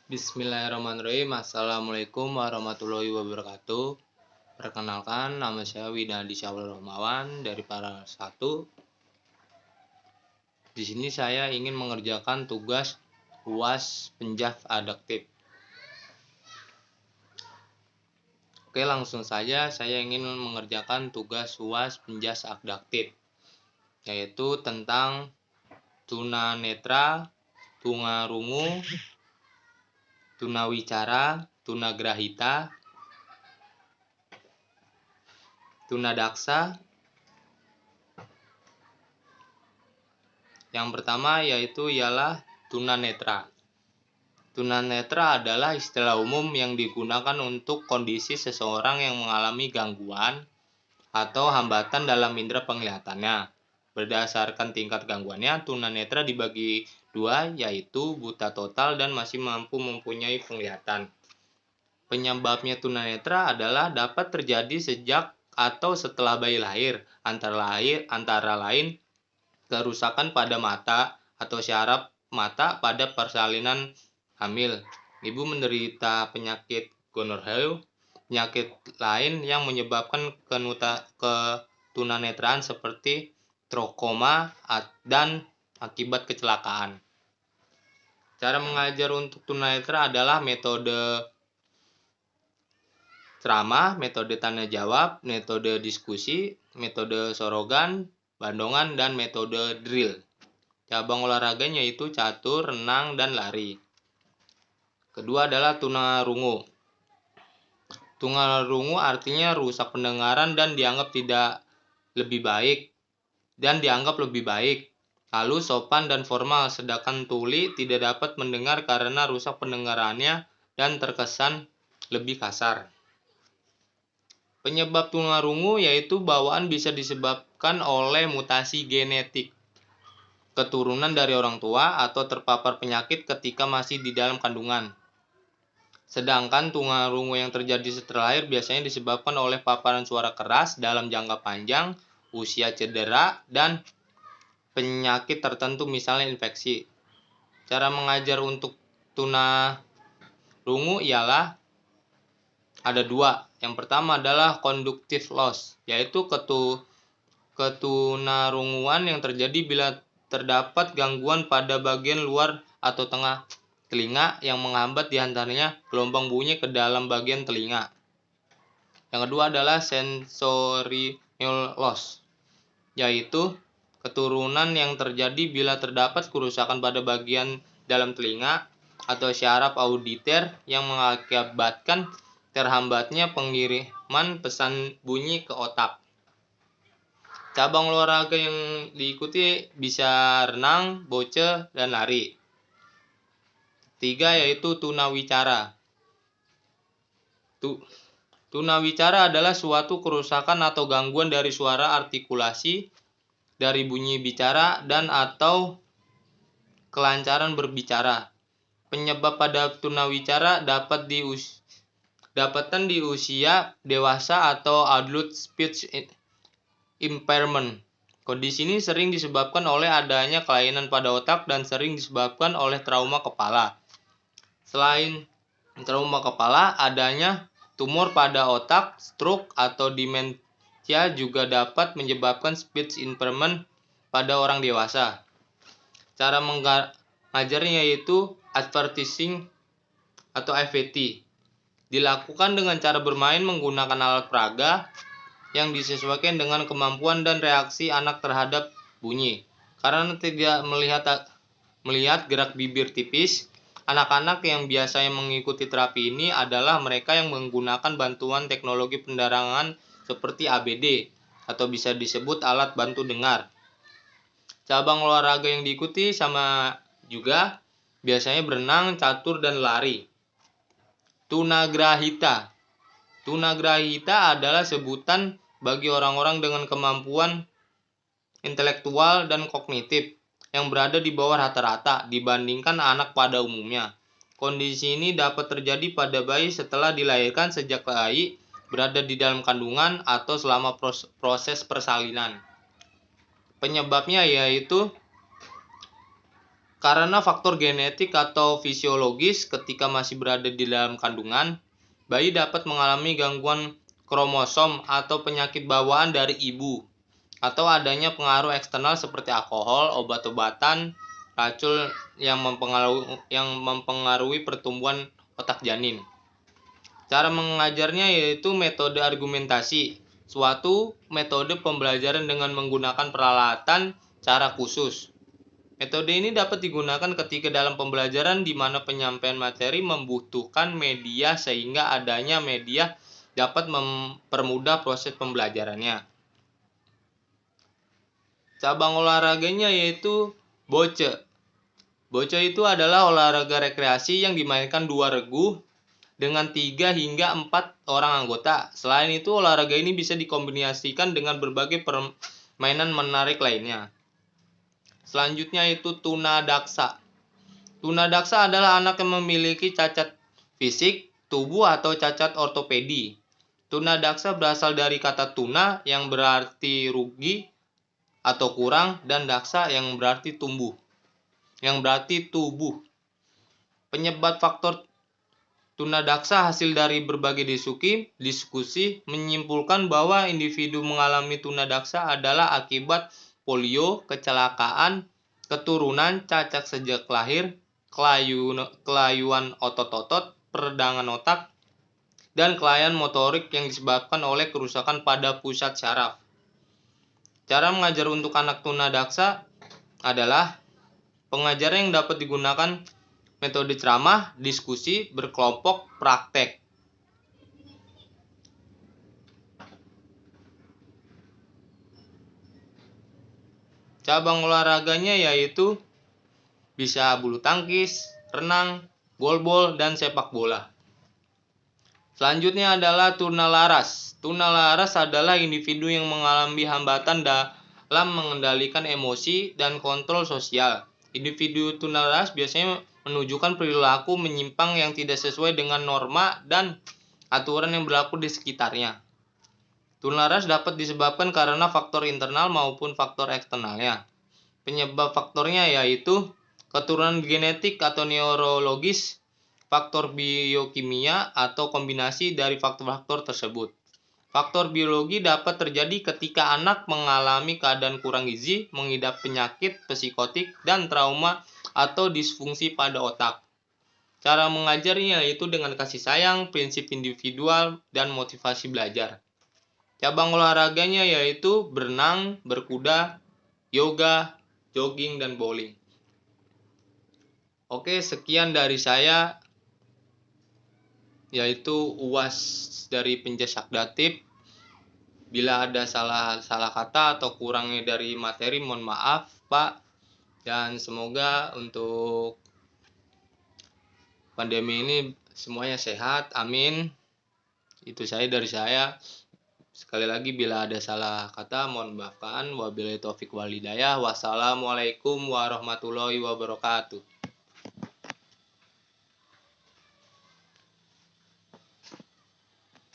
Bismillahirrahmanirrahim. Assalamualaikum warahmatullahi wabarakatuh. Perkenalkan, nama saya Winadi Syawal Romawan dari Para 1. Di sini saya ingin mengerjakan tugas UAS Penjas Adaptif. Oke, langsung saja saya ingin mengerjakan tugas UAS Penjas Adaptif, yaitu tentang tunanetra, tunarungu, tunawicara, tunagrahita, tunadaksa. Yang pertama ialah tunanetra. Tunanetra adalah istilah umum yang digunakan untuk kondisi seseorang yang mengalami gangguan atau hambatan dalam indera penglihatannya. Berdasarkan tingkat gangguannya, tunanetra dibagi dua, yaitu buta total dan masih mampu mempunyai penglihatan. Penyebabnya tunanetra adalah dapat terjadi sejak atau setelah bayi lahir, antara lain kerusakan pada mata atau syaraf mata pada persalinan hamil, ibu menderita penyakit gonorrhea, penyakit lain yang menyebabkan ketunanetraan seperti traukoma dan akibat kecelakaan. Cara mengajar untuk tunanetra adalah metode ceramah, metode tanya jawab, metode diskusi, metode sorogan, bandongan, dan metode drill. Cabang olahraganya yaitu catur, renang, dan lari. Kedua adalah tunarungu. Tunarungu artinya rusak pendengaran dan dianggap lebih baik. Lalu sopan dan formal, sedangkan tuli tidak dapat mendengar karena rusak pendengarannya dan terkesan lebih kasar. Penyebab tunarungu yaitu bawaan bisa disebabkan oleh mutasi genetik, keturunan dari orang tua, atau terpapar penyakit ketika masih di dalam kandungan. Sedangkan tunarungu yang terjadi setelah lahir biasanya disebabkan oleh paparan suara keras dalam jangka panjang, usia cedera, dan penyakit tertentu misalnya infeksi. Cara mengajar untuk tunarungu ialah ada dua. Yang pertama adalah conductive loss, yaitu ketunarunguan yang terjadi bila terdapat gangguan pada bagian luar atau tengah telinga yang menghambat diantaranya gelombang bunyi ke dalam bagian telinga. Yang kedua adalah sensorial loss, yaitu keturunan yang terjadi bila terdapat kerusakan pada bagian dalam telinga atau syaraf auditer yang mengakibatkan terhambatnya pengiriman pesan bunyi ke otak. Cabang olahraga yang diikuti bisa renang, boce, dan lari. 3 yaitu tunawicara. Tunawicara adalah suatu kerusakan atau gangguan dari suara artikulasi, dari bunyi bicara, dan atau kelancaran berbicara. Penyebab pada tunawicara dapatan di usia dewasa atau adult speech impairment. Kondisi ini sering disebabkan oleh adanya kelainan pada otak dan sering disebabkan oleh trauma kepala. Selain trauma kepala, adanya tumor pada otak, stroke, atau demensia juga dapat menyebabkan speech impairment pada orang dewasa. Cara mengajarnya yaitu advertising atau AVT. Dilakukan dengan cara bermain menggunakan alat peraga yang disesuaikan dengan kemampuan dan reaksi anak terhadap bunyi. Karena tidak melihat gerak bibir tipis, anak-anak yang biasanya mengikuti terapi ini adalah mereka yang menggunakan bantuan teknologi penderangan seperti ABD atau bisa disebut alat bantu dengar. Cabang olahraga yang diikuti sama juga biasanya berenang, catur, dan lari. Tunagrahita. Tunagrahita adalah sebutan bagi orang-orang dengan kemampuan intelektual dan kognitif yang berada di bawah rata-rata dibandingkan anak pada umumnya. Kondisi ini dapat terjadi pada bayi setelah dilahirkan sejak bayi berada di dalam kandungan atau selama proses persalinan. Penyebabnya yaitu Karena faktor genetik atau fisiologis ketika masih berada di dalam kandungan, bayi dapat mengalami gangguan kromosom atau penyakit bawaan dari ibu, atau adanya pengaruh eksternal seperti alkohol, obat-obatan, racun yang mempengaruhi pertumbuhan otak janin. Cara mengajarnya yaitu metode argumentasi, suatu metode pembelajaran dengan menggunakan peralatan cara khusus. Metode ini dapat digunakan ketika dalam pembelajaran di mana penyampaian materi membutuhkan media sehingga adanya media dapat mempermudah proses pembelajarannya. Cabang olahraganya yaitu boce. Boce itu adalah olahraga rekreasi yang dimainkan 2 regu dengan 3 hingga 4 orang anggota. Selain itu, olahraga ini bisa dikombinasikan dengan berbagai permainan menarik lainnya. Selanjutnya itu tunadaksa. Tunadaksa adalah anak yang memiliki cacat fisik, tubuh atau cacat ortopedi. Tunadaksa berasal dari kata tuna yang berarti rugi atau kurang dan daksa yang berarti tubuh. Penyebab faktor tunadaksa hasil dari berbagai diskusi menyimpulkan bahwa individu mengalami tunadaksa adalah akibat polio, kecelakaan, keturunan, cacat sejak lahir, kelayuan otot-otot, peradangan otak, dan kelainan motorik yang disebabkan oleh kerusakan pada pusat syaraf. Cara mengajar untuk anak tunadaksa adalah pengajaran yang dapat digunakan metode ceramah, diskusi, berkelompok, praktek. Cabang olahraganya yaitu bisa bulu tangkis, renang, golbol, dan sepak bola. Selanjutnya adalah tunalaras. Tunalaras adalah individu yang mengalami hambatan dalam mengendalikan emosi dan kontrol sosial. Individu tunalaras biasanya menunjukkan perilaku menyimpang yang tidak sesuai dengan norma dan aturan yang berlaku di sekitarnya. Tunalaras dapat disebabkan karena faktor internal maupun faktor eksternalnya. Penyebab faktornya yaitu keturunan genetik atau neurologis, faktor biokimia, atau kombinasi dari faktor-faktor tersebut. Faktor biologi dapat terjadi ketika anak mengalami keadaan kurang gizi, mengidap penyakit psikotik, dan trauma atau disfungsi pada otak. Cara mengajarnya yaitu dengan kasih sayang, prinsip individual, dan motivasi belajar. Cabang olahraganya yaitu berenang, berkuda, yoga, jogging, dan bowling. Oke, sekian dari saya, yaitu UAS dari Penjasakdatif. Bila ada salah kata atau kurangnya dari materi, mohon maaf, Pak. Dan semoga untuk pandemi ini semuanya sehat, amin. Itu dari saya. Sekali lagi, bila ada salah kata, mohon maafkan. Wabillahi taufik wal hidayah. Wassalamualaikum warahmatullahi wabarakatuh.